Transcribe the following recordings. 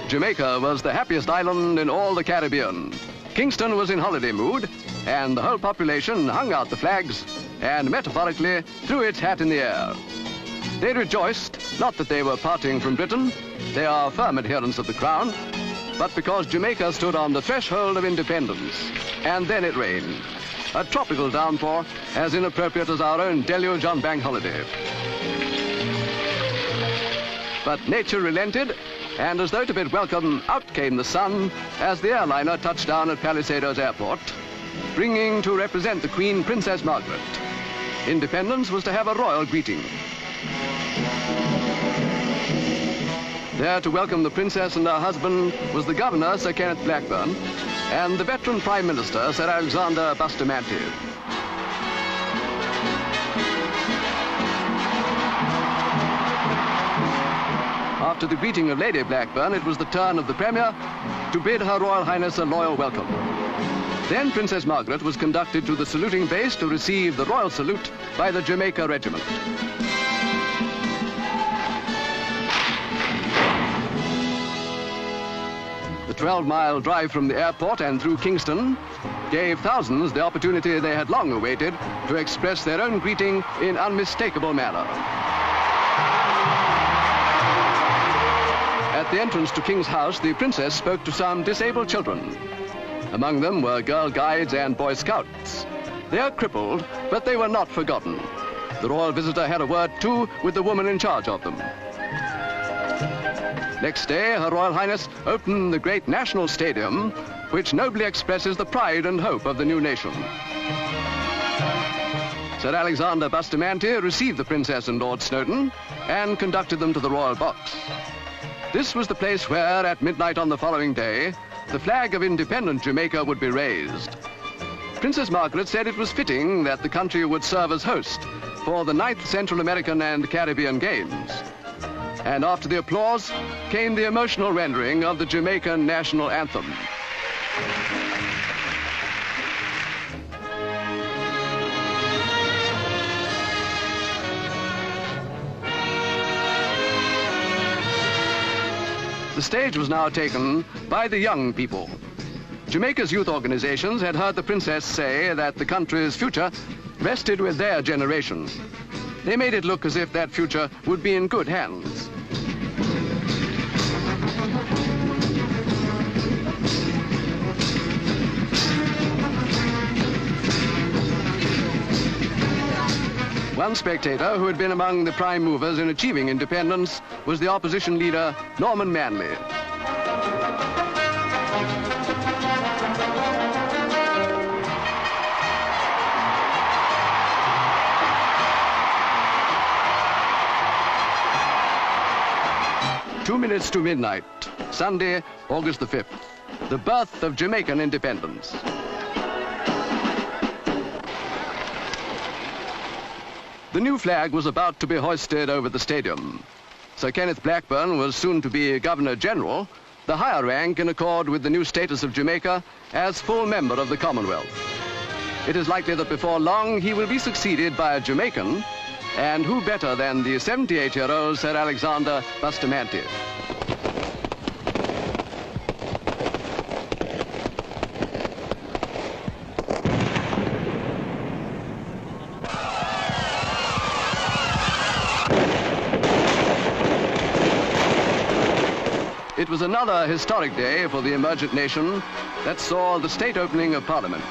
Jamaica was the happiest island in all the Caribbean. Kingston was in holiday mood, and the whole population hung out the flags and metaphorically threw its hat in the air. They rejoiced, not that they were parting from Britain, they are firm adherents of the crown, but because Jamaica stood on the threshold of independence. And then it rained. A tropical downpour, as inappropriate as our own deluge on Bank Holiday. But nature relented, and as though to bid welcome, out came the sun as the airliner touched down at Palisadoes Airport, bringing to represent the Queen, Princess Margaret. Independence was to have a royal greeting. There to welcome the Princess and her husband was the Governor, Sir Kenneth Blackburn, and the veteran Prime Minister, Sir Alexander Bustamante. After the greeting of Lady Blackburn, it was the turn of the Premier to bid Her Royal Highness a loyal welcome. Then Princess Margaret was conducted to the saluting base to receive the royal salute by the Jamaica Regiment. The 12-mile drive from the airport and through Kingston gave thousands the opportunity they had long awaited to express their own greeting in unmistakable manner. At the entrance to King's House, the Princess spoke to some disabled children. Among them were Girl Guides and Boy Scouts. They are crippled, but they were not forgotten. The royal visitor had a word, too, with the woman in charge of them. Next day, Her Royal Highness opened the great National Stadium, which nobly expresses the pride and hope of the new nation. Sir Alexander Bustamante received the Princess and Lord Snowdon and conducted them to the royal box. This was the place where, at midnight on the following day, the flag of independent Jamaica would be raised. Princess Margaret said it was fitting that the country would serve as host for the 9th Central American and Caribbean Games. And after the applause came the emotional rendering of the Jamaican national anthem. The stage was now taken by the young people. Jamaica's youth organizations had heard the Princess say that the country's future rested with their generation. They made it look as if that future would be in good hands. One spectator who had been among the prime movers in achieving independence was the opposition leader, Norman Manley. Two minutes to midnight, Sunday, August the 5th, the birth of Jamaican independence. The new flag was about to be hoisted over the stadium. Sir Kenneth Blackburn was soon to be Governor-General, the higher rank in accord with the new status of Jamaica as full member of the Commonwealth. It is likely that before long he will be succeeded by a Jamaican, and who better than the 78-year-old Sir Alexander Bustamante. It was another historic day for the emergent nation that saw the state opening of Parliament.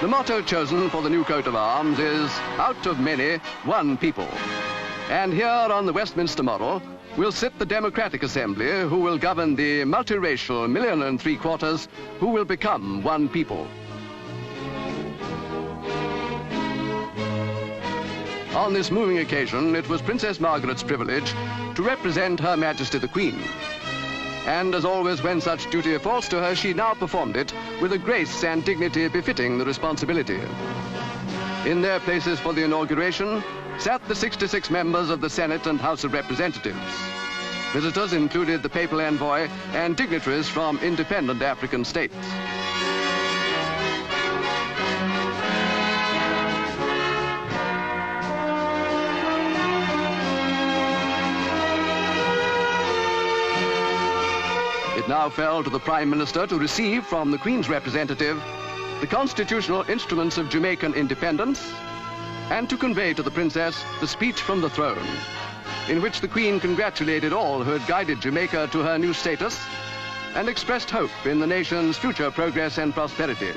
The motto chosen for the new coat of arms is, out of many, one people. And here on the Westminster model will sit the Democratic Assembly, who will govern the multiracial 1.75 million who will become one people. On this moving occasion, it was Princess Margaret's privilege to represent Her Majesty the Queen. And as always, when such duty falls to her, she now performed it with a grace and dignity befitting the responsibility. In their places for the inauguration sat the 66 members of the Senate and House of Representatives. Visitors included the papal envoy and dignitaries from independent African states. now fell to the Prime Minister to receive from the Queen's representative the constitutional instruments of Jamaican independence and to convey to the Princess the speech from the throne, in which the Queen congratulated all who had guided Jamaica to her new status and expressed hope in the nation's future progress and prosperity.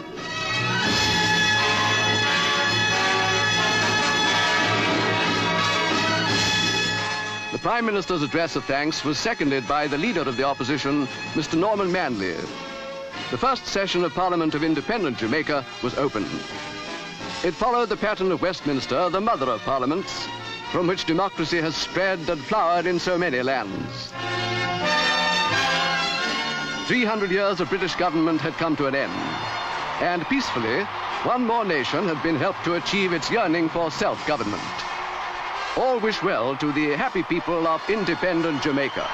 The Prime Minister's address of thanks was seconded by the leader of the opposition, Mr. Norman Manley. The first session of Parliament of independent Jamaica was opened. It followed the pattern of Westminster, the mother of parliaments, from which democracy has spread and flowered in so many lands. 300 years of British government had come to an end, and peacefully, one more nation had been helped to achieve its yearning for self-government. All wish well to the happy people of independent Jamaica.